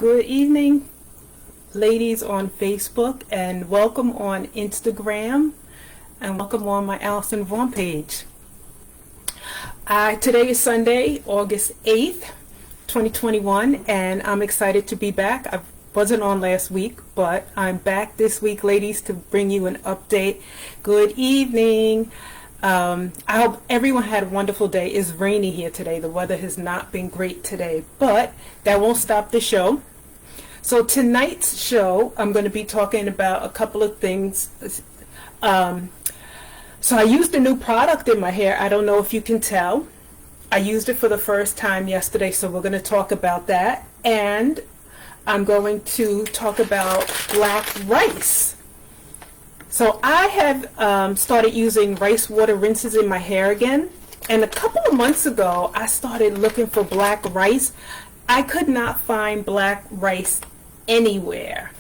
Good evening, ladies on Facebook, and welcome on Instagram, and welcome on my Allison Vaughn page. Today is Sunday, August 8th, 2021, and I'm excited to be back. I wasn't on last week, but I'm back this week, ladies, to bring you an update. Good evening. I hope everyone had a wonderful day. It's rainy here today. The weather has not been great today, but that won't stop the show. So tonight's show, I'm going to be talking about a couple of things. So I used a new product in my hair. I don't know if you can tell. I used it for the first time yesterday, so we're going to talk about that. And I'm going to talk about black rice. So I have started using rice water rinses in my hair again. And a couple of months ago, I started looking for black rice. I could not find black rice anywhere.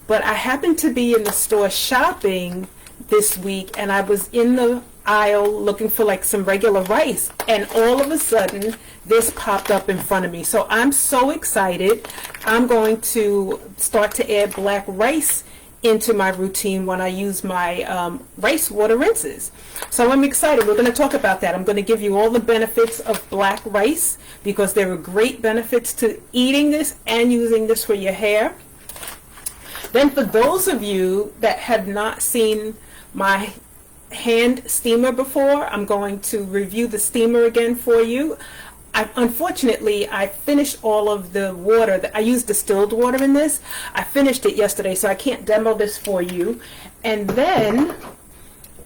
But I happened to be in the store shopping this week, and I was in the aisle looking for like some regular rice, and all of a sudden this popped up in front of me. So I'm so excited. I'm going to start to add black rice into my routine when I use my rice water rinses. So I'm excited. We're going to talk about that. I'm going to give you all the benefits of black rice, because there are great benefits to eating this and using this for your hair. Then for those of you that have not seen my hand steamer before, I'm going to review the steamer again for you. Unfortunately, I finished all of the water. I used distilled water in this. I finished it yesterday, so I can't demo this for you. And then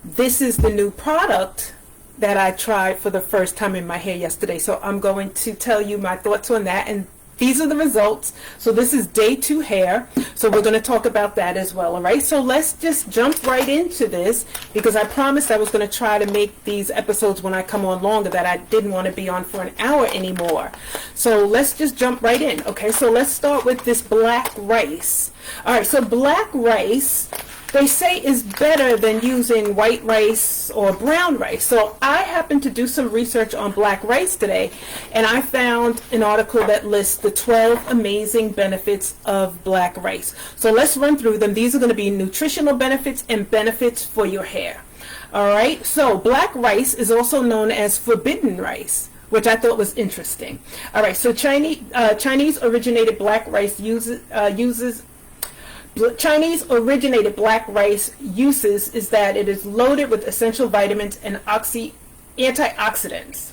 this is the new product that I tried for the first time in my hair yesterday. So I'm going to tell you my thoughts on that. And these are the results. So this is day 2 hair. So we're going to talk about that as well. All right. So let's just jump right into this, because I promised I was going to try to make these episodes when I come on longer, that I didn't want to be on for an hour anymore. So let's just jump right in. Okay. So let's start with this black rice. All right. So black rice, they say, is better than using white rice or brown rice. So I happened to do some research on black rice today, and I found an article that lists the 12 amazing benefits of black rice. So let's run through them. These are going to be nutritional benefits and benefits for your hair. All right. So black rice is also known as forbidden rice, which I thought was interesting. All right. So Chinese originated black rice Chinese originated black rice uses is that it is loaded with essential vitamins and antioxidants.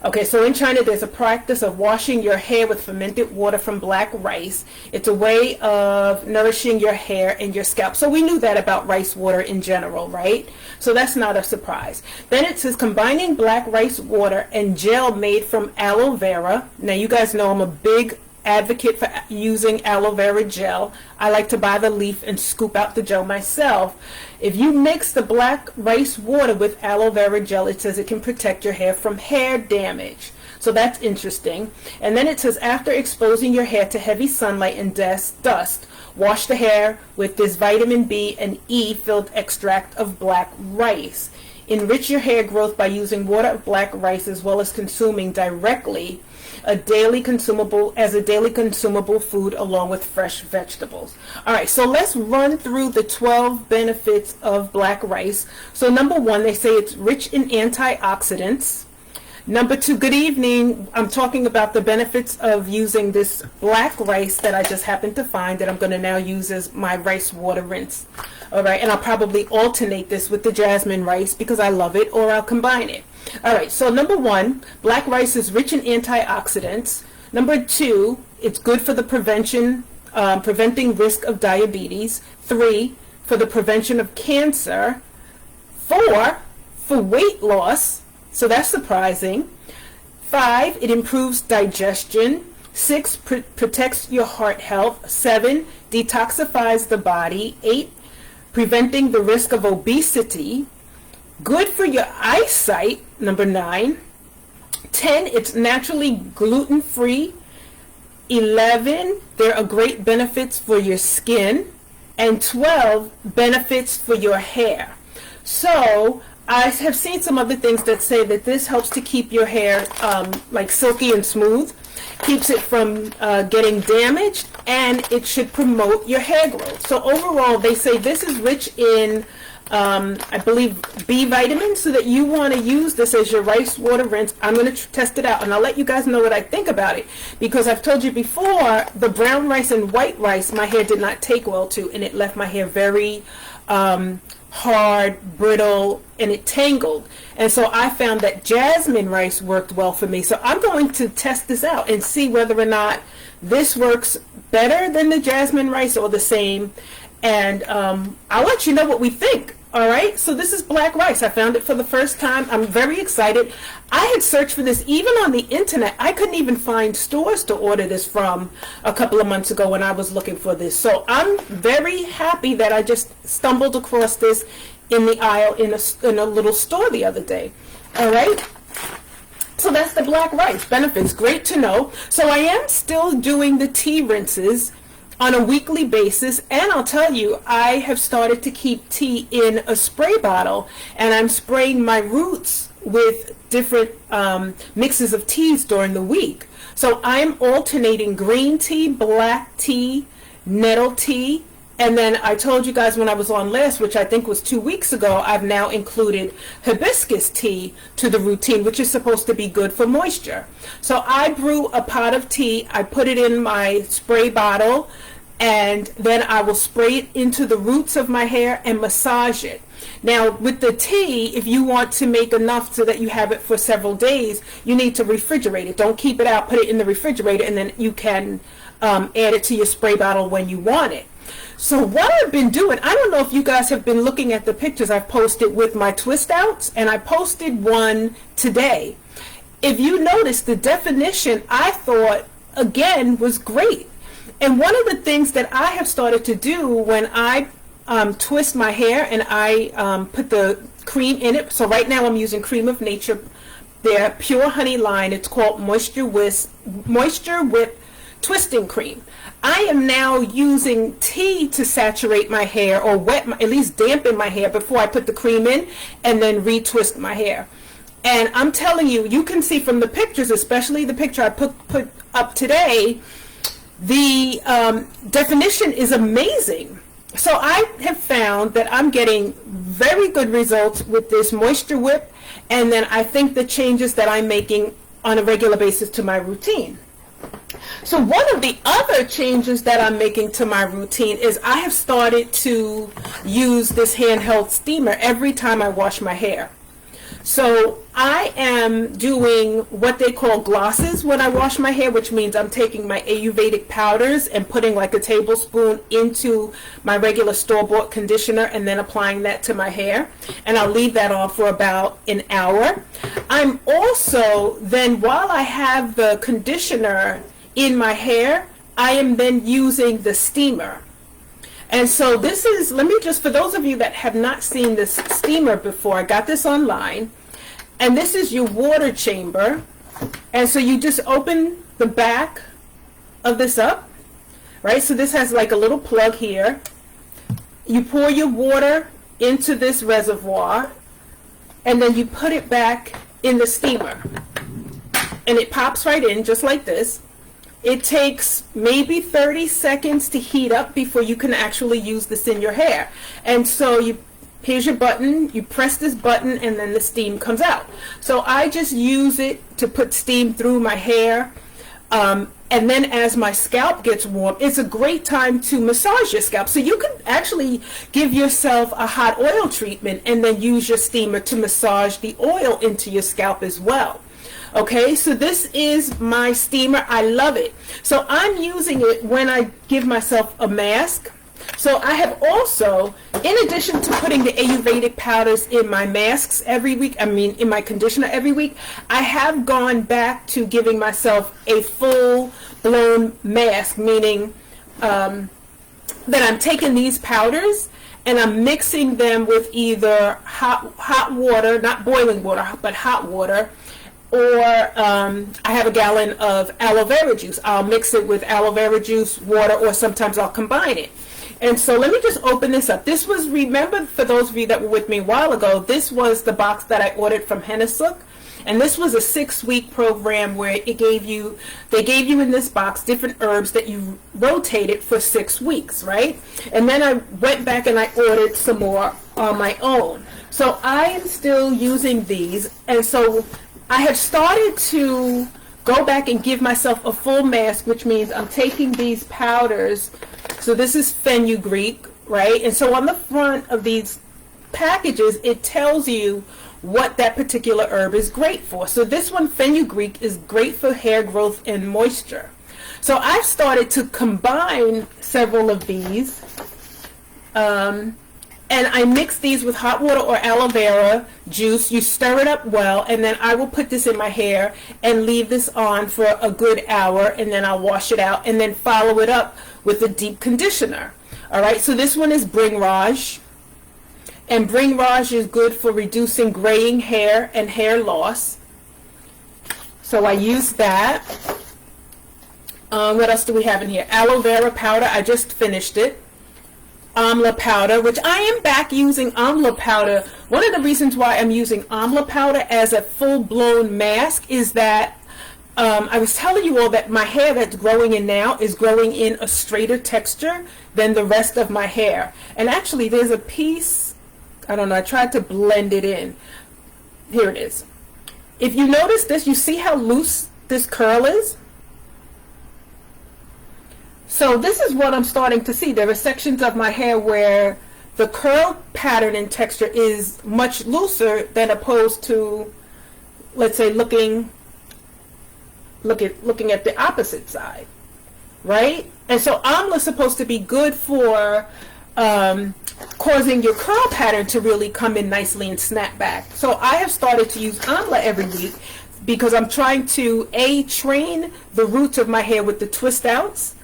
Okay, so in China there's a practice of washing your hair with fermented water from black rice. It's a way of nourishing your hair and your scalp. So we knew that about rice water in general, right? So that's not a surprise. Then it says combining black rice water and gel made from aloe vera. Now you guys know I'm a big advocate for using aloe vera gel. I like to buy the leaf and scoop out the gel myself. If you mix the black rice water with aloe vera gel, it says it can protect your hair from hair damage. So that's interesting. And then it says after exposing your hair to heavy sunlight and dust, wash the hair with this vitamin B and E filled extract of black rice. Enrich your hair growth by using water of black rice, as well as consuming directly as a daily consumable food along with fresh vegetables. All right, so let's run through the 12 benefits of black rice. So number 1, they say it's rich in antioxidants. Number 2, good evening. I'm talking about the benefits of using this black rice that I just happened to find, that I'm going to now use as my rice water rinse. All right, and I'll probably alternate this with the jasmine rice because I love it, or I'll combine it. All right, so number 1, black rice is rich in antioxidants. Number 2, it's good for the preventing risk of diabetes. 3, for the prevention of cancer. 4, for weight loss. So that's surprising. 5, it improves digestion. 6, protects your heart health. 7, detoxifies the body. 8, preventing the risk of obesity. Good for your eyesight. Number 9. 10, it's naturally gluten-free. 11, there are great benefits for your skin. And 12, benefits for your hair. So I have seen some other things that say that this helps to keep your hair like silky and smooth. keeps it from getting damaged, and it should promote your hair growth. So overall, they say this is rich in I believe B vitamins, so that you want to use this as your rice water rinse. I'm going to test it out, and I'll let you guys know what I think about it, because I've told you before, the brown rice and white rice my hair did not take well to, and it left my hair very hard, brittle, and it tangled. And so I found that jasmine rice worked well for me. So I'm going to test this out and see whether or not this works better than the jasmine rice or the same. And I'll let you know what we think. All right, so this is black rice. I found it for the first time. I'm very excited. I had searched for this even on the internet. I couldn't even find stores to order this from a couple of months ago when I was looking for this. So I'm very happy that I just stumbled across this in the aisle in a little store the other day. All right. So that's the black rice benefits. Great to know. So I am still doing the tea rinses on a weekly basis, and I'll tell you, I have started to keep tea in a spray bottle, and I'm spraying my roots with different mixes of teas during the week. So I'm alternating green tea, black tea, nettle tea, and then I told you guys when I was on last, which I think was 2 weeks ago, I've now included hibiscus tea to the routine, which is supposed to be good for moisture. So I brew a pot of tea, I put it in my spray bottle, and then I will spray it into the roots of my hair and massage it. Now with the tea, if you want to make enough so that you have it for several days, you need to refrigerate it. Don't keep it out, put it in the refrigerator, and then you can add it to your spray bottle when you want it. So what I've been doing, I don't know if you guys have been looking at the pictures I've posted with my twist outs, and I posted one today. If you notice, the definition I thought again was great. And one of the things that I have started to do when I twist my hair and I put the cream in it, so right now I'm using Cream of Nature, their Pure Honey line. It's called Moisture Whip Twisting Cream. I am now using tea to saturate my hair, or at least dampen my hair before I put the cream in, and then retwist my hair. And I'm telling you, you can see from the pictures, especially the picture I put up today, the definition is amazing. So I have found that I'm getting very good results with this Moisture Whip, and then I think the changes that I'm making on a regular basis to my routine. So one of the other changes that I'm making to my routine is I have started to use this handheld steamer every time I wash my hair. So I am doing what they call glosses when I wash my hair, which means I'm taking my Ayurvedic powders and putting like a tablespoon into my regular store-bought conditioner and then applying that to my hair. And I'll leave that on for about an hour. I'm also then, while I have the conditioner in my hair, I am then using the steamer. And so this is, let me just, for those of you that have not seen this steamer before, I got this online, and this is your water chamber. And so you just open the back of this up, right? So this has like a little plug here. You pour your water into this reservoir, and then you put it back in the steamer. And it pops right in just like this. It takes maybe 30 seconds to heat up before you can actually use this in your hair. And so here's your button, you press this button, and then the steam comes out. So I just use it to put steam through my hair. And then as my scalp gets warm, it's a great time to massage your scalp. So you can actually give yourself a hot oil treatment and then use your steamer to massage the oil into your scalp as well. Okay, so this is my steamer. I love it. So I'm using it when I give myself a mask. So I have also, in addition to putting the Ayurvedic powders in my masks every week, in my conditioner every week, I have gone back to giving myself a full-blown mask, meaning that I'm taking these powders and I'm mixing them with either hot water, not boiling water, but hot water, or I have a gallon of aloe vera juice. I'll mix it with aloe vera juice, water, or sometimes I'll combine it. And so let me just open this up. This was, remember, for those of you that were with me a while ago, this was the box that I ordered from Hennesuk. And this was a 6-week program where they gave you in this box different herbs that you rotated for 6 weeks, right? And then I went back and I ordered some more on my own. So I am still using these, and so I have started to go back and give myself a full mask, which means I'm taking these powders. So this is fenugreek, right? And so on the front of these packages, it tells you what that particular herb is great for. So this one, fenugreek, is great for hair growth and moisture. So I've started to combine several of these. And I mix these with hot water or aloe vera juice. You stir it up well, and then I will put this in my hair and leave this on for a good hour, and then I'll wash it out and then follow it up with a deep conditioner. All right, so this one is Bring Raj. And Bring Raj is good for reducing graying hair and hair loss. So I use that. What else do we have in here? Aloe vera powder. I just finished it. Amla powder, which I am back using amla powder. One of the reasons why I'm using amla powder as a full-blown mask is that I was telling you all that my hair that's growing in now is growing in a straighter texture than the rest of my hair. And actually there's a piece, I don't know, I tried to blend it in. Here it is. If you notice this, you see how loose this curl is? So this is what I'm starting to see. There are sections of my hair where the curl pattern and texture is much looser than opposed to, let's say, looking at the opposite side, right? And so amla is supposed to be good for causing your curl pattern to really come in nicely and snap back. So I have started to use amla every week because I'm trying to train the roots of my hair with the twist outs,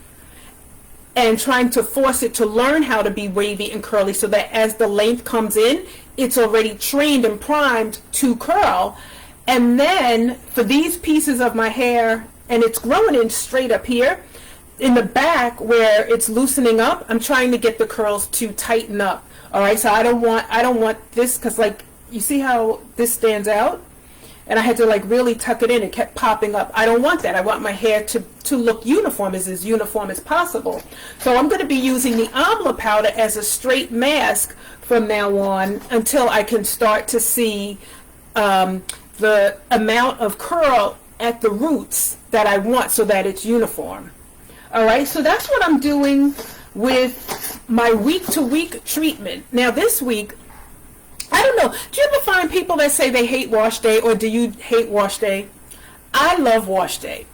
and trying to force it to learn how to be wavy and curly so that as the length comes in, it's already trained and primed to curl. And then for these pieces of my hair, and it's growing in straight up here, in the back where it's loosening up, I'm trying to get the curls to tighten up. All right, so I don't want this, because like, you see how this stands out? And I had to like really tuck it in. It kept popping up. I don't want that. I want my hair to look uniform, as uniform as possible. So I'm going to be using the amla powder as a straight mask from now on until I can start to see the amount of curl at the roots that I want so that it's uniform. All right, so that's what I'm doing with my week-to-week treatment. Now this week, I don't know, do you ever find people that say they hate wash day, or do you hate wash day? I love wash day.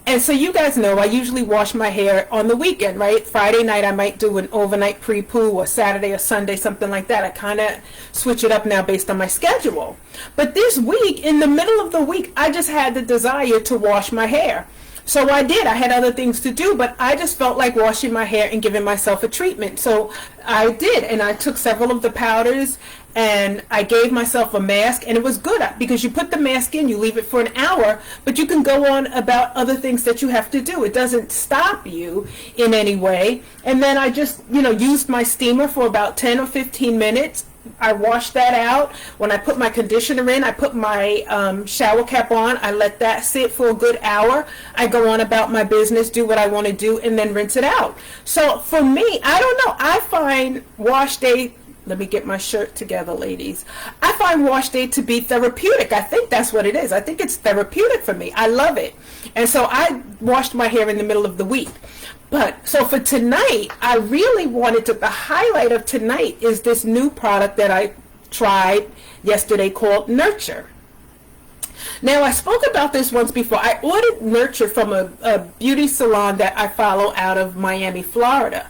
And so you guys know I usually wash my hair on the weekend, right? Friday night I might do an overnight pre-poo, or Saturday or Sunday, something like that. I kind of switch it up now based on my schedule. But this week, in the middle of the week, I just had the desire to wash my hair. So I did. I had other things to do, but I just felt like washing my hair and giving myself a treatment. So I did, and I took several of the powders and I gave myself a mask, and it was good because you put the mask in, you leave it for an hour, but you can go on about other things that you have to do. It doesn't stop you in any way. And then I just, used my steamer for about 10 or 15 minutes. I washed that out. When I put my conditioner in, I put my shower cap on. I let that sit for a good hour. I go on about my business, do what I want to do, and then rinse it out. So for me, I don't know. I find wash day, let me get my shirt together, ladies. I find wash day to be therapeutic. I think that's what it is. I think it's therapeutic for me. I love it. And so I washed my hair in the middle of the week. But so for tonight, I really wanted to, the highlight of tonight is this new product that I tried yesterday called Nurture. Now, I spoke about this once before. I ordered Nurture from a beauty salon that I follow out of Miami, Florida.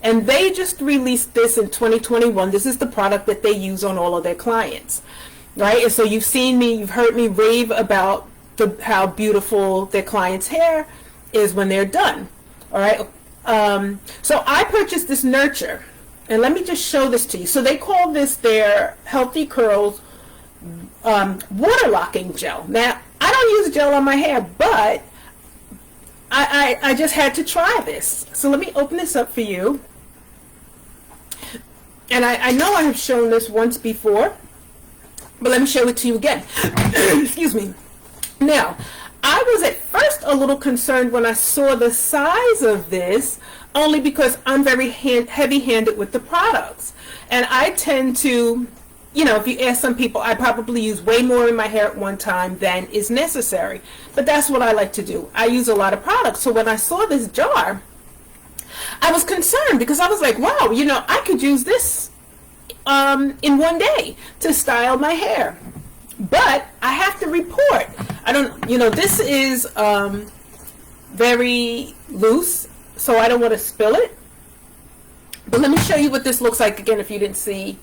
And they just released this in 2021. This is the product that they use on all of their clients, right? And so you've seen me, you've heard me rave about how beautiful their clients' hair is when they're done. All right, so I purchased this Nurture, and let me just show this to you. So they call this their Healthy Curls water locking gel. Now, I don't use gel on my hair, but I just had to try this. So let me open this up for you. And I know I have shown this once before, But let me show it to you again. Excuse me. Now, I was at first a little concerned when I saw the size of this, only because I'm very heavy-handed with the products. And I tend to, you know, if you ask some people, I probably use way more in my hair at one time than is necessary. But that's what I like to do. I use a lot of products. So when I saw this jar, I was concerned because I was like, wow, you know, I could use this in one day to style my hair. But I have to report, I don't, you know, this is very loose, so I don't want to spill it. But let me show you what this looks like again if you didn't see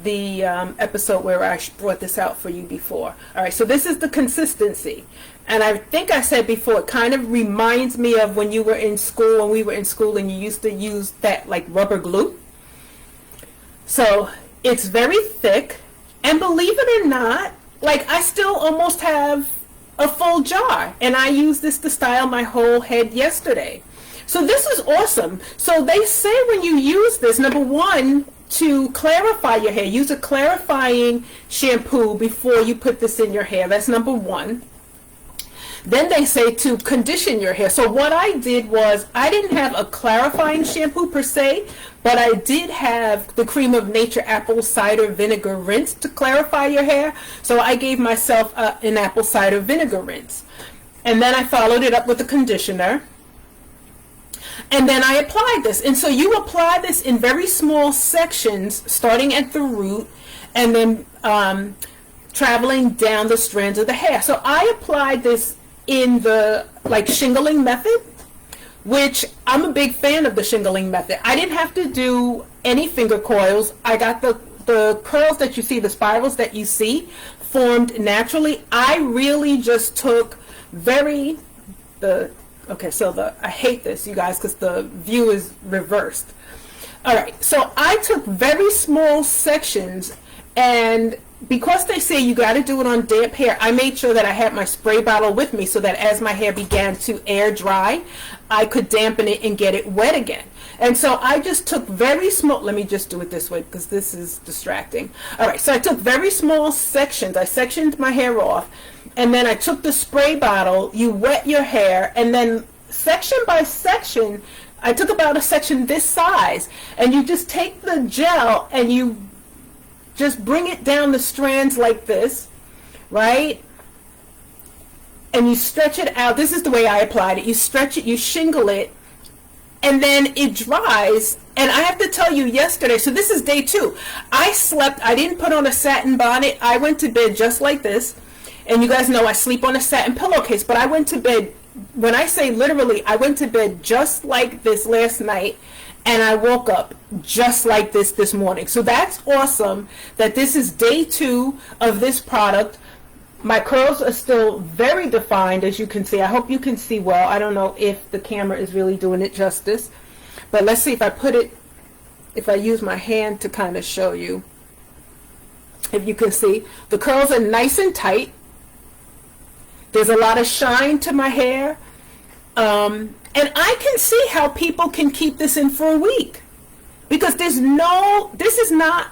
the episode where I brought this out for you before. All right, so this is the consistency. And I think I said before, it kind of reminds me of when you were in school, when we were in school and you used to use that like rubber glue. So it's very thick. And believe it or not, like I still almost have a full jar. And I used this to style my whole head yesterday. So this is awesome. So they say when you use this, number one, to clarify your hair, use a clarifying shampoo before you put this in your hair. That's number one. Then they say to condition your hair. So what I did was, I didn't have a clarifying shampoo per se, but I did have the Cream of Nature apple cider vinegar rinse to clarify your hair. So I gave myself an apple cider vinegar rinse. And then I followed it up with a conditioner. And then I applied this. And so you apply this in very small sections, starting at the root, and then traveling down the strands of the hair. So I applied this in the like shingling method, which I'm a big fan of the shingling method. I didn't have to do any finger coils. I got the curls that you see, the spirals that you see, formed naturally. I really just took I hate this, you guys, because the view is reversed. All right, so I took very small sections, and because they say you got to do it on damp hair, I made sure that I had my spray bottle with me so that as my hair began to air dry, I could dampen it and get it wet again. And so I just took very small, let me just do it this way because this is distracting. All right, so I took very small sections. I sectioned my hair off, and then I took the spray bottle, you wet your hair, and then section by section, I took about a section this size, and you just take the gel and you just bring it down the strands like this, right? And you stretch it out. This is the way I applied it. You stretch it, you shingle it, and then it dries. And I have to tell you, yesterday, so this is day 2. I slept, I didn't put on a satin bonnet. I went to bed just like this. And you guys know I sleep on a satin pillowcase, but I went to bed, when I say literally, I went to bed just like this last night. And I woke up just like this morning. So that's awesome that this is day 2 of this product. My curls are still very defined, as you can see. I hope you can see well. I don't know if the camera is really doing it justice. But let's see if I use my hand to kind of show you. If you can see, the curls are nice and tight. There's a lot of shine to my hair. And I can see how people can keep this in for a week, because this is not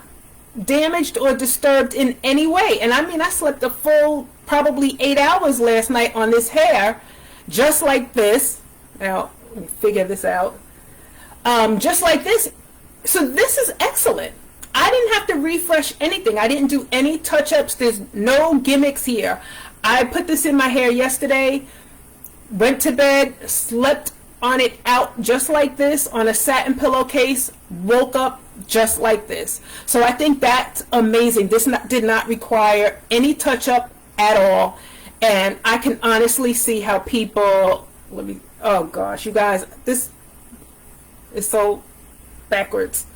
damaged or disturbed in any way. And I mean, I slept a full probably 8 hours last night on this hair, just like this. Now, let me figure this out. Just like this. So this is excellent. I didn't have to refresh anything. I didn't do any touch-ups. There's no gimmicks here. I put this in my hair yesterday, went to bed, slept on it out just like this on a satin pillowcase, woke up just like this. So I think that's amazing. This did not require any touch-up at all. And I can honestly see how people, oh gosh, you guys, this is so backwards.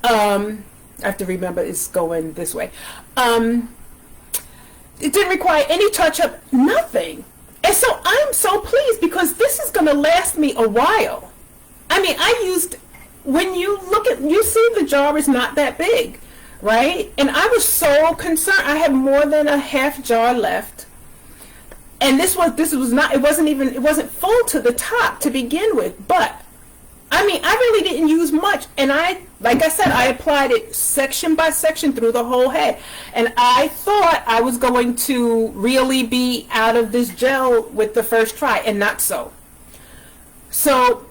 I have to remember it's going this way. It didn't require any touch-up, nothing. And so I'm so pleased because this is going to last me a while. I mean, when you look at, you see the jar is not that big, right? And I was so concerned. I had more than a half jar left. And it wasn't full to the top to begin with. But, I mean, I really didn't use much. and like I said, I applied it section by section through the whole head. And I thought I was going to really be out of this gel with the first try, and not so. So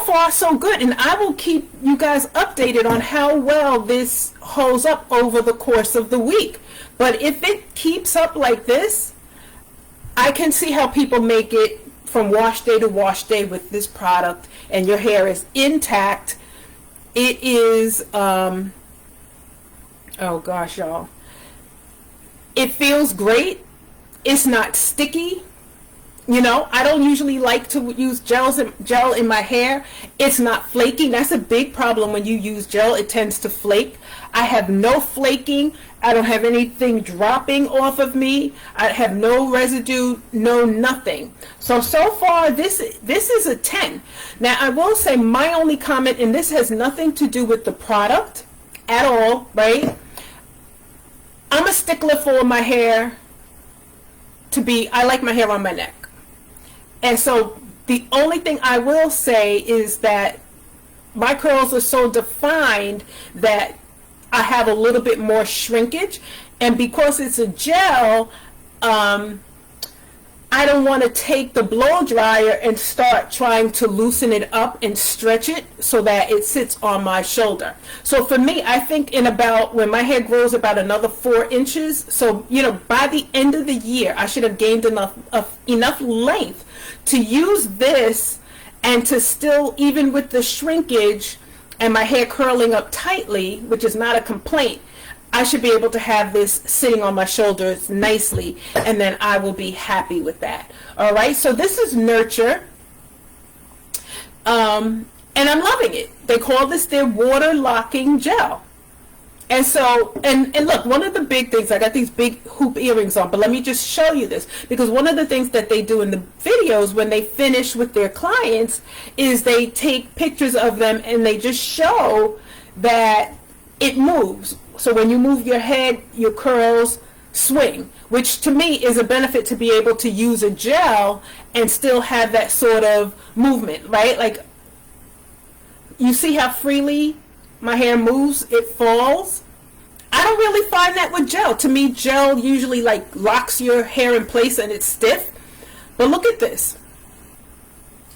far so good, and I will keep you guys updated on how well this holds up over the course of the week. But if it keeps up like this, I can see how people make it from wash day to wash day with this product, and your hair is intact. It is, oh gosh, y'all. It feels great. It's not sticky. You know, I don't usually like to use gel in my hair. It's not flaking. That's a big problem when you use gel. It tends to flake. I have no flaking. I don't have anything dropping off of me. I have no residue, no nothing. So far, this is a 10. Now, I will say my only comment, and this has nothing to do with the product at all, right? I'm a stickler for my hair I like my hair on my neck. And so the only thing I will say is that my curls are so defined that I have a little bit more shrinkage. And because it's a gel, I don't want to take the blow dryer and start trying to loosen it up and stretch it so that it sits on my shoulder. So for me, I think when my hair grows about another 4 inches, so you know, by the end of the year, I should have gained enough length to use this, and to still, even with the shrinkage and my hair curling up tightly, which is not a complaint, I should be able to have this sitting on my shoulders nicely, and then I will be happy with that. All right, so this is Nurture, and I'm loving it. They call this their water locking gel. And so, and look, one of the big things, I got these big hoop earrings on, but let me just show you this, because one of the things that they do in the videos when they finish with their clients is they take pictures of them and they just show that it moves. So when you move your head, your curls swing, which to me is a benefit to be able to use a gel and still have that sort of movement, right? Like, you see how freely my hair moves, it falls. I don't really find that with gel. To me, gel usually like locks your hair in place and it's stiff. But look at this.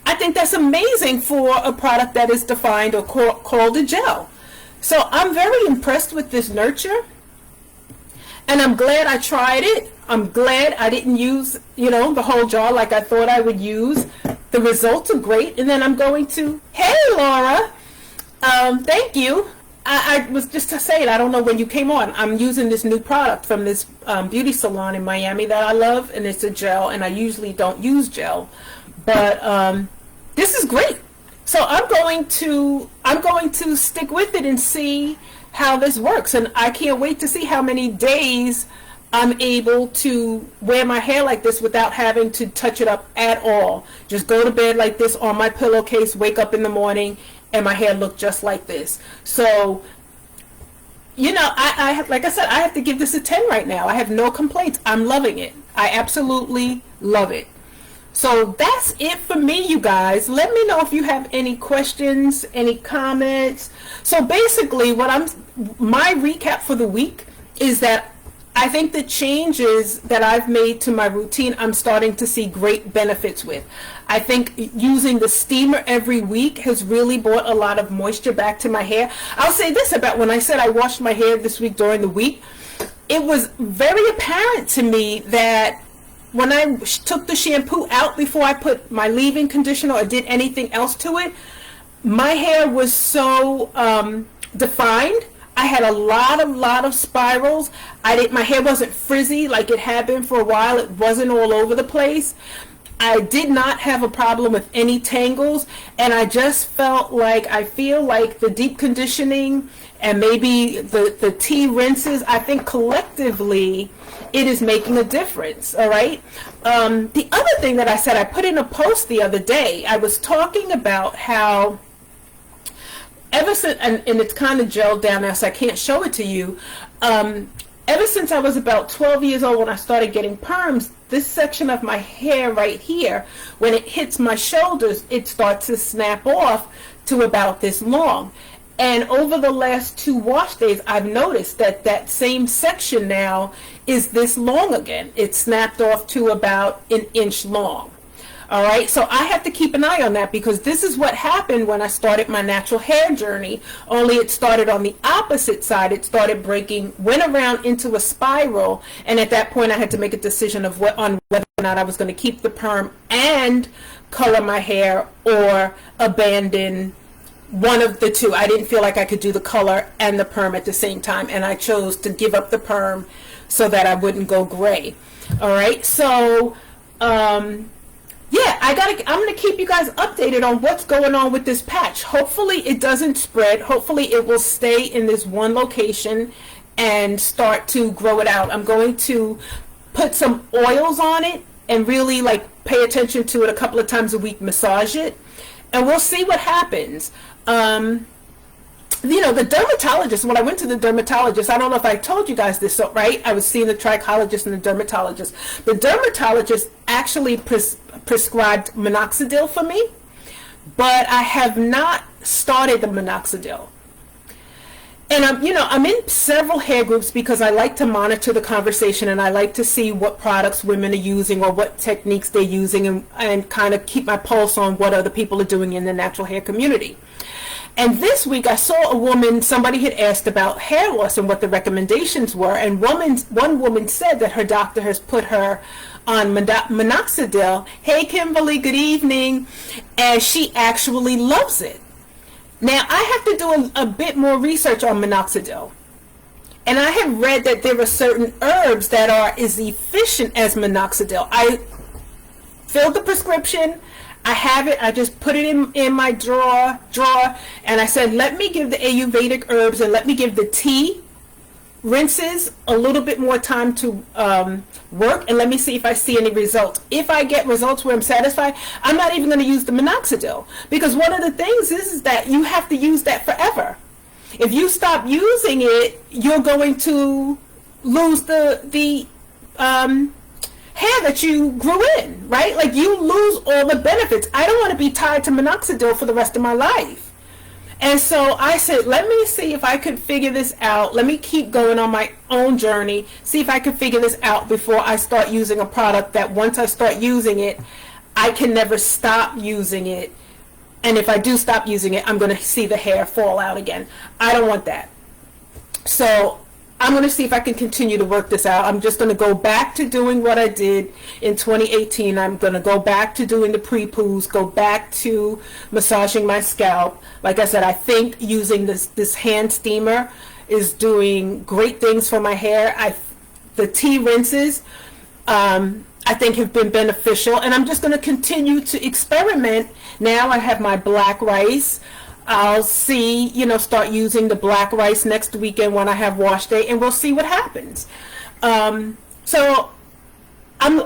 I think that's amazing for a product that is defined or called a gel. So I'm very impressed with this Nurture, and I'm glad I tried it. I'm glad I didn't use, you know, the whole jar like I thought I would use. The results are great. And then I'm going to, hey Laura, thank you. I was just saying, I don't know when you came on. I'm using this new product from this beauty salon in Miami that I love, and it's a gel, and I usually don't use gel, but this is great. So I'm going to stick with it and see how this works, and I can't wait to see how many days I'm able to wear my hair like this without having to touch it up at all. Just go to bed like this on my pillowcase, wake up in the morning, and my hair look just like this. So, you know, I like I said, I have to give this a 10 right now. I have no complaints. I'm loving it. I absolutely love it. So that's it for me, you guys. Let me know if you have any questions, any comments. So basically, my recap for the week is that I think the changes that I've made to my routine, I'm starting to see great benefits with. I think using the steamer every week has really brought a lot of moisture back to my hair. I'll say this about when I said I washed my hair this week during the week, it was very apparent to me that when I took the shampoo out before I put my leave-in conditioner or did anything else to it, my hair was so defined. I had a lot of spirals. My hair wasn't frizzy like it had been for a while. It wasn't all over the place. I did not have a problem with any tangles, and I just I feel like the deep conditioning and maybe the tea rinses, I think collectively it is making a difference. All right. The other thing that I said, I put in a post the other day, I was talking about how ever since, and it's kind of gelled down now so I can't show it to you, ever since I was about 12 years old when I started getting perms, this section of my hair right here, when it hits my shoulders, it starts to snap off to about this long. And over the last 2 wash days, I've noticed that that same section now is this long again. It's snapped off to about 1 inch long. All right, so I have to keep an eye on that, because this is what happened when I started my natural hair journey, only it started on the opposite side. It started breaking, went around into a spiral, and at that point I had to make a decision of on whether or not I was going to keep the perm and color my hair, or abandon one of the two. I didn't feel like I could do the color and the perm at the same time, and I chose to give up the perm so that I wouldn't go gray. All right, so yeah, I'm gonna keep you guys updated on what's going on with this patch. Hopefully it doesn't spread. Hopefully it will stay in this one location and start to grow it out. I'm going to put some oils on it and really like pay attention to it a couple of times a week, massage it, and we'll see what happens. You know, the dermatologist, when I went to the dermatologist, I don't know if I told you guys this, right? I was seeing the trichologist and the dermatologist. The dermatologist actually prescribed minoxidil for me, but I have not started the minoxidil. And I'm in several hair groups because I like to monitor the conversation, and I like to see what products women are using or what techniques they're using, and kind of keep my pulse on what other people are doing in the natural hair community. And this week I saw a woman, somebody had asked about hair loss and what the recommendations were, and one woman said that her doctor has put her on minoxidil. Hey Kimberly, good evening. And she actually loves it. Now I have to do a bit more research on minoxidil, and I have read that there are certain herbs that are as efficient as minoxidil. I filled the prescription, I have it, I just put it in my drawer, and I said, let me give the Ayurvedic herbs and let me give the tea rinses a little bit more time to work, and let me see if I see any results. If I get results where I'm satisfied, I'm not even going to use the minoxidil, because one of the things is that you have to use that forever. If you stop using it, you're going to lose the hair that you grew in, right? Like, you lose all the benefits. I don't want to be tied to minoxidil for the rest of my life. And so I said, let me see if I could figure this out. Let me keep going on my own journey, see if I can figure this out before I start using a product that once I start using it, I can never stop using it. And if I do stop using it, I'm going to see the hair fall out again. I don't want that. So I'm going to see if I can continue to work this out. I'm just going to go back to doing what I did in 2018. I'm going to go back to doing the pre-poos, go back to massaging my scalp. Like I said, I think using this hand steamer is doing great things for my hair. The tea rinses, I think, have been beneficial, and I'm just going to continue to experiment. Now I have my black rice. I'll see, start using the black rice next weekend when I have wash day, and we'll see what happens. So I'm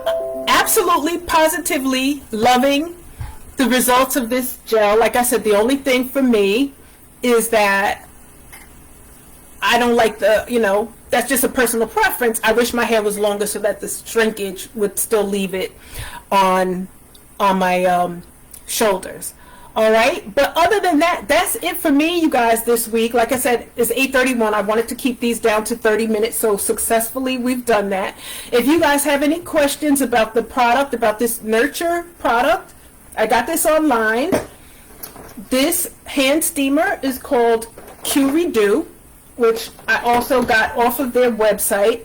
absolutely, positively loving the results of this gel. Like I said, the only thing for me is that I don't like that's just a personal preference. I wish my hair was longer so that the shrinkage would still leave it on my shoulders. All right, but other than that, that's it for me, you guys, this week. Like I said, it's 8:31. I wanted to keep these down to 30 minutes, so successfully we've done that. If you guys have any questions about the product, about this Nurture product, I got this online. This hand steamer is called Q-Redo, which I also got off of their website.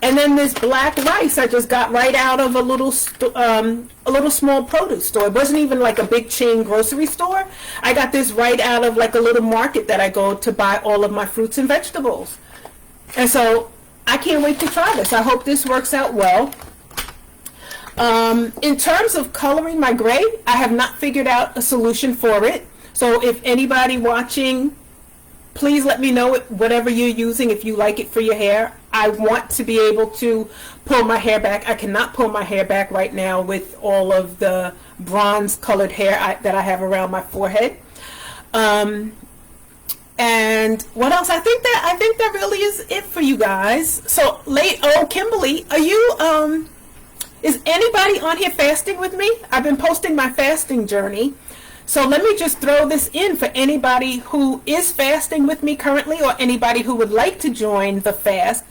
And then this black rice I just got right out of a little small produce store. It wasn't even like a big chain grocery store. I got this right out of like a little market that I go to buy all of my fruits and vegetables. And so I can't wait to try this. I hope this works out well. In terms of coloring my gray, I have not figured out a solution for it. So if anybody watching, please let me know whatever you're using, if you like it for your hair. I want to be able to pull my hair back. I cannot pull my hair back right now with all of the bronze colored hair that I have around my forehead. And what else? I think that really is it for you guys. So Kimberly, are you is anybody on here fasting with me? I've been posting my fasting journey. So let me just throw this in for anybody who is fasting with me currently or anybody who would like to join the fast.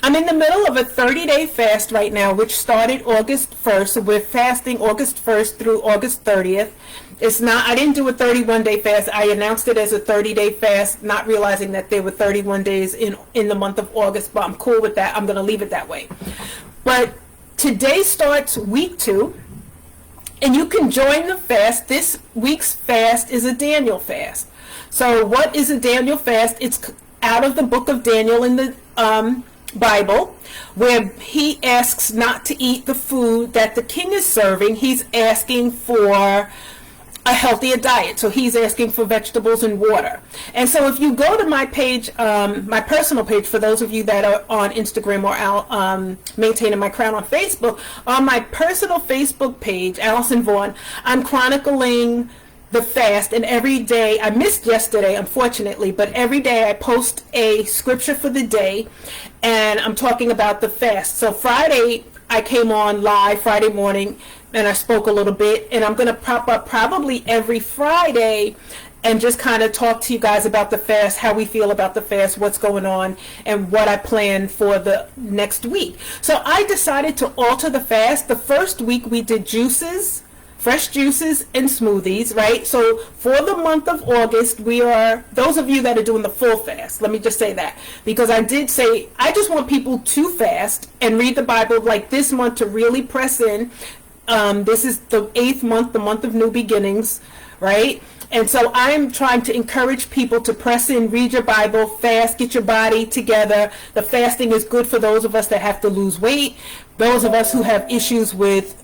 I'm in the middle of a 30-day fast right now, which started August 1st. So we're fasting August 1st through August 30th. I didn't do a 31-day fast. I announced it as a 30-day fast, not realizing that there were 31 days in the month of August, but I'm cool with that. I'm going to leave it that way. But today starts week 2. And you can join the fast. This week's fast is a Daniel fast. So what is a Daniel fast? It's out of the book of Daniel in the Bible, where he asks not to eat the food that the king is serving. He's asking for a healthier diet. So he's asking for vegetables and water. And so if you go to my page, my personal page, for those of you that are on Instagram or Maintaining My Crown on Facebook, on my personal Facebook page, Allison Vaughn, I'm chronicling the fast, and every day, I missed yesterday unfortunately, but every day I post a scripture for the day, and I'm talking about the fast. So Friday I came on live Friday morning and I spoke a little bit, and I'm going to pop up probably every Friday and just kind of talk to you guys about the fast, how we feel about the fast, what's going on, and what I plan for the next week. So I decided to alter the fast. The first week we did juices, fresh juices and smoothies, right? So for the month of August, those of you that are doing the full fast, let me just say that, because I did say I just want people to fast and read the Bible like this month to really press in. This is the 8th month, the month of new beginnings, right? And so I'm trying to encourage people to press in, read your Bible, fast, get your body together. The fasting is good for those of us that have to lose weight, those of us who have issues with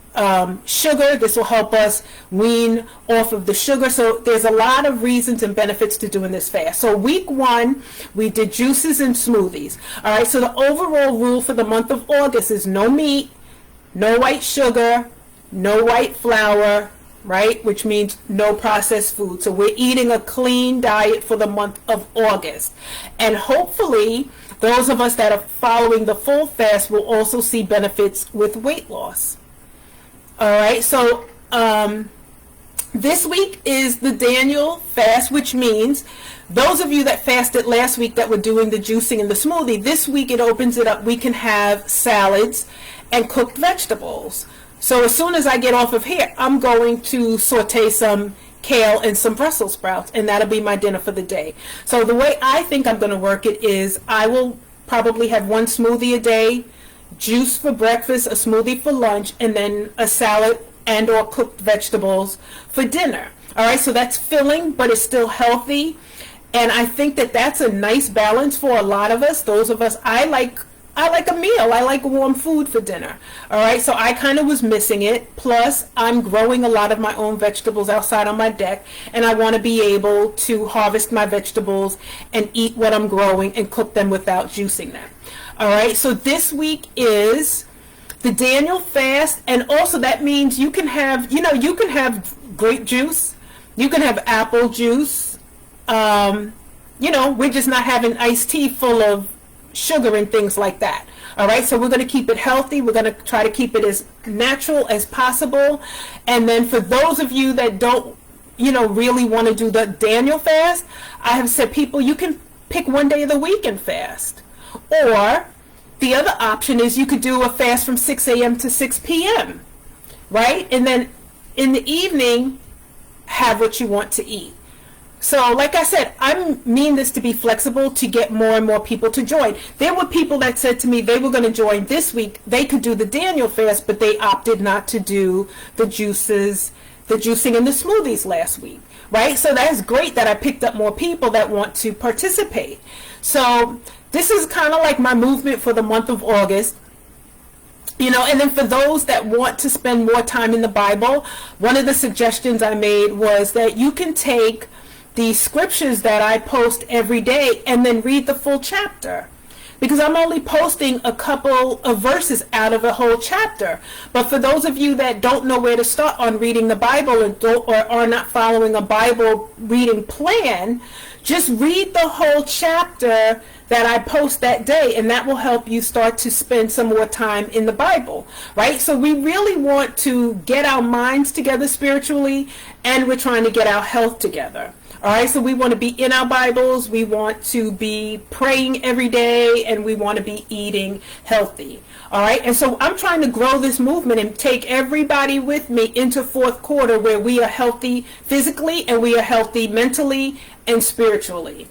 sugar. This will help us wean off of the sugar. So there's a lot of reasons and benefits to doing this fast. So week 1, we did juices and smoothies. All right, so the overall rule for the month of August is no meat, no white sugar, no white flour, right? Which means no processed food. So we're eating a clean diet for the month of August. And hopefully those of us that are following the full fast will also see benefits with weight loss. All right, so this week is the Daniel fast, which means those of you that fasted last week that were doing the juicing and the smoothie, this week it opens it up. We can have salads and cooked vegetables. So as soon as I get off of here, I'm going to saute some kale and some Brussels sprouts, and that'll be my dinner for the day. So the way I think I'm going to work it is I will probably have one smoothie a day, juice for breakfast, a smoothie for lunch, and then a salad and or cooked vegetables for dinner. All right, so that's filling, but it's still healthy. And I think that that's a nice balance for a lot of us. Those of us, I like a meal. I like warm food for dinner. All right, so I kind of was missing it. Plus, I'm growing a lot of my own vegetables outside on my deck, and I want to be able to harvest my vegetables and eat what I'm growing and cook them without juicing them. All right, so this week is the Daniel fast, and also that means you can have, you can have grape juice, you can have apple juice. We're just not having iced tea full of sugar and things like that. All right, so we're going to keep it healthy. We're going to try to keep it as natural as possible. And then for those of you that don't, really want to do the Daniel fast, I have said people, you can pick one day of the week and fast. Or the other option is you could do a fast from 6 a.m. to 6 p.m., right? And then in the evening, have what you want to eat. So like I said, I mean this to be flexible to get more and more people to join. There were people that said to me they were going to join this week. They could do the Daniel fast, but they opted not to do the juices, the juicing and the smoothies last week, right? So that's great that I picked up more people that want to participate. So this is kind of like my movement for the month of August. And then for those that want to spend more time in the Bible, one of the suggestions I made was that you can take the scriptures that I post every day and then read the full chapter, because I'm only posting a couple of verses out of a whole chapter. But for those of you that don't know where to start on reading the Bible or are not following a Bible reading plan, just read the whole chapter that I post that day, and that will help you start to spend some more time in the Bible, right? So we really want to get our minds together spiritually, and we're trying to get our health together. All right, so we want to be in our Bibles, we want to be praying every day, and we want to be eating healthy. All right, and so I'm trying to grow this movement and take everybody with me into fourth quarter where we are healthy physically and we are healthy mentally and spiritually.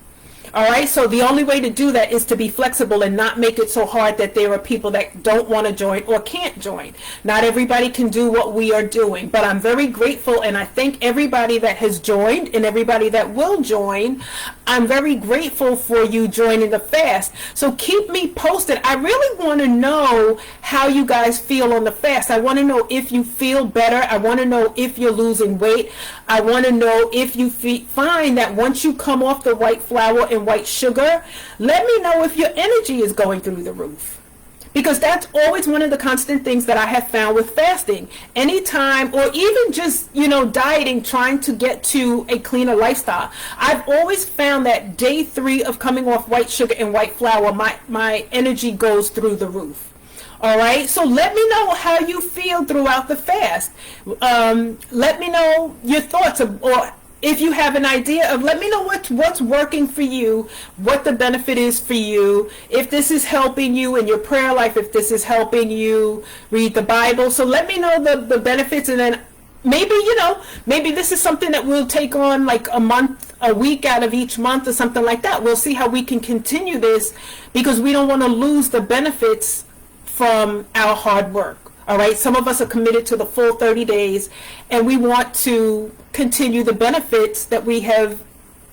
All right, so the only way to do that is to be flexible and not make it so hard that there are people that don't want to join or can't join. Not everybody can do what we are doing, but I'm very grateful, and I thank everybody that has joined and everybody that will join. I'm very grateful for you joining the fast. So keep me posted. I really want to know how you guys feel on the fast. I want to know if you feel better. I want to know if you're losing weight. I want to know if you find that once you come off the white flour and white sugar, let me know if your energy is going through the roof. Because that's always one of the constant things that I have found with fasting. Anytime, or even just, dieting, trying to get to a cleaner lifestyle, I've always found that day 3 of coming off white sugar and white flour, my energy goes through the roof. All right, so let me know how you feel throughout the fast. Let me know your thoughts, or if you have an idea of, let me know what's working for you, what the benefit is for you, if this is helping you in your prayer life, if this is helping you read the Bible. So let me know the benefits, and then maybe this is something that we'll take on like a week out of each month or something like that. We'll see how we can continue this, because we don't want to lose the benefits from our hard work. All right, some of us are committed to the full 30 days, and we want to continue the benefits that we have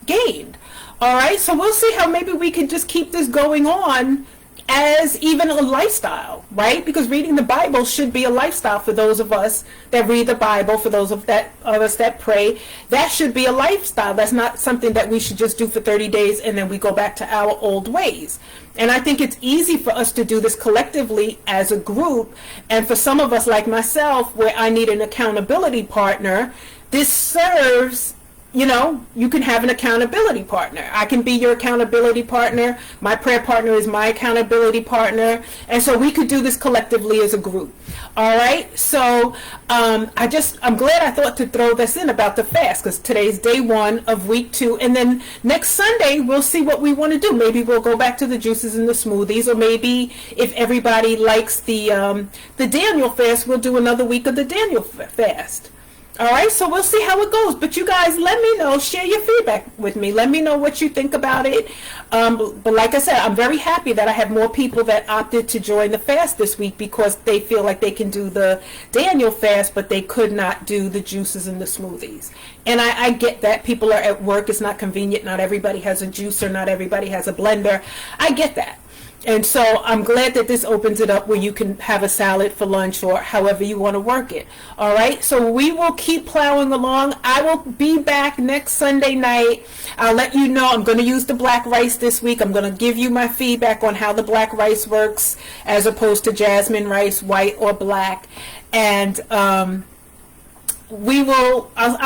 gained. All right, so we'll see how maybe we can just keep this going on as even a lifestyle, right? Because reading the Bible should be a lifestyle for those of us that read the Bible, for those of us that pray. That should be a lifestyle. That's not something that we should just do for 30 days and then we go back to our old ways. And I think it's easy for us to do this collectively as a group. And for some of us, like myself, where I need an accountability partner, this serves, you can have an accountability partner. I can be your accountability partner. My prayer partner is my accountability partner. And so we could do this collectively as a group. All right. So I'm glad I thought to throw this in about the fast, because today's day 1 of week 2. And then next Sunday, we'll see what we want to do. Maybe we'll go back to the juices and the smoothies, or maybe if everybody likes the Daniel fast, we'll do another week of the Daniel fast. All right, so we'll see how it goes. But you guys, let me know. Share your feedback with me. Let me know what you think about it. But like I said, I'm very happy that I have more people that opted to join the fast this week, because they feel like they can do the Daniel fast, but they could not do the juices and the smoothies. And I get that. People are at work. It's not convenient. Not everybody has a juicer. Not everybody has a blender. I get that. And so I'm glad that this opens it up where you can have a salad for lunch, or however you want to work it. All right, so we will keep plowing along. I will be back next Sunday night. I'll let you know. I'm going to use the black rice this week. I'm going to give you my feedback on how the black rice works as opposed to jasmine rice, white or black. And I'll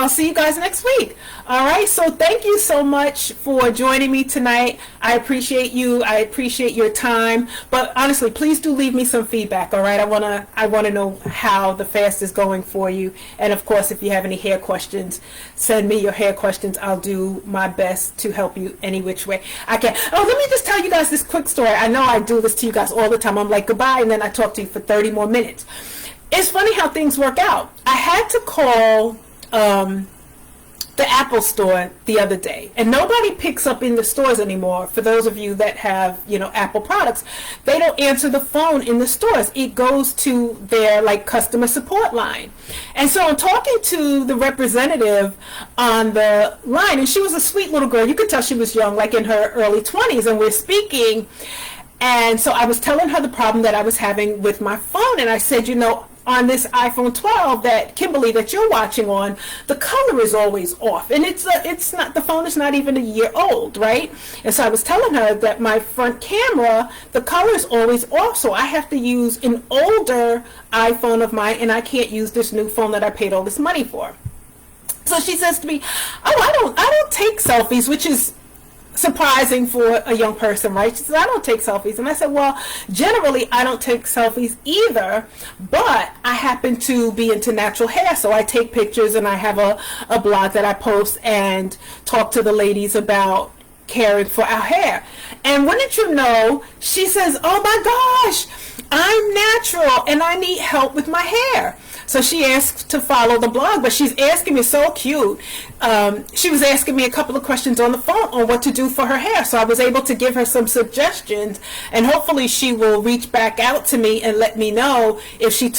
see you guys next week. All right, so thank you so much for joining me tonight. I appreciate you. I appreciate your time. But honestly, please do leave me some feedback. All right, I want to know how the fast is going for you. And of course, if you have any hair questions, send me your hair questions. I'll do my best to help you any which way I can. Oh, let me just tell you guys this quick story. I know I do this to you guys all the time. I'm like, goodbye, and then I talk to you for 30 more minutes. It's funny how things work out. I had to call the Apple store the other day, and nobody picks up in the stores anymore. For those of you that have, Apple products, they don't answer the phone in the stores. It goes to their customer support line. And so I'm talking to the representative on the line, and she was a sweet little girl. You could tell she was young, like in her early 20s, and we're speaking. And so I was telling her the problem that I was having with my phone, and I said, on this iPhone 12 that Kimberly, that you're watching on, the color is always off, and it's not, the phone is not even a year old, right? And so I was telling her that my front camera, the color is always off, so I have to use an older iPhone of mine, and I can't use this new phone that I paid all this money for. So she says to me, "Oh, I don't take selfies," which is surprising for a young person, right? She says, I don't take selfies. And I said, well, generally I don't take selfies either, but I happen to be into natural hair, so I take pictures, and I have a blog that I post and talk to the ladies about caring for our hair. And wouldn't you know, she says, oh my gosh, I'm natural and I need help with my hair. So she asked to follow the blog, but she's asking me, so cute. She was asking me a couple of questions on the phone on what to do for her hair. So I was able to give her some suggestions, and hopefully she will reach back out to me and let me know if she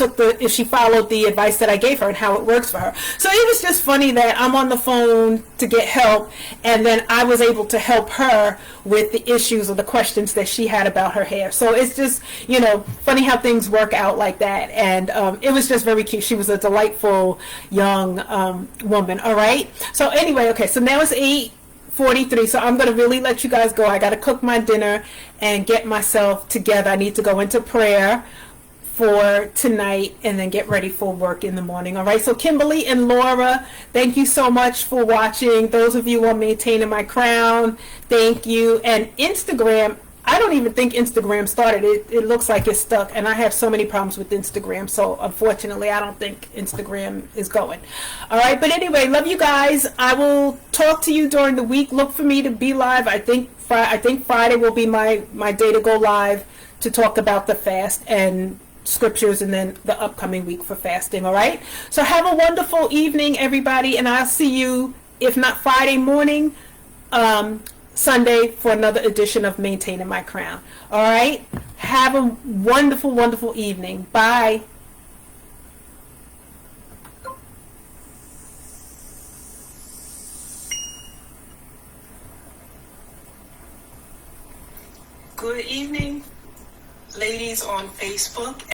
followed the advice that I gave her and how it works for her. So it was just funny that I'm on the phone to get help, and then I was able to help her with the issues or the questions that she had about her hair. So it's just, funny how things work out like that. And it was just very cute. She was a delightful young woman. All right. So anyway, okay. So now it's 8:43. So I'm going to really let you guys go. I got to cook my dinner and get myself together. I need to go into prayer for tonight and then get ready for work in the morning. All right. So Kimberly and Laura, thank you so much for watching. Those of you on Maintaining My Crown, thank you. And Instagram, I don't even think Instagram started. It looks like it's stuck, and I have so many problems with Instagram. So unfortunately, I don't think Instagram is going. All right, but anyway, love you guys. I will talk to you during the week. Look for me to be live. I think Friday will be my day to go live to talk about the fast and scriptures, and then the upcoming week for fasting. All right. So have a wonderful evening, everybody, and I'll see you, if not Friday morning, Sunday, for another edition of Maintaining My Crown. All right. Have a wonderful, wonderful evening. Bye. Good evening, ladies on Facebook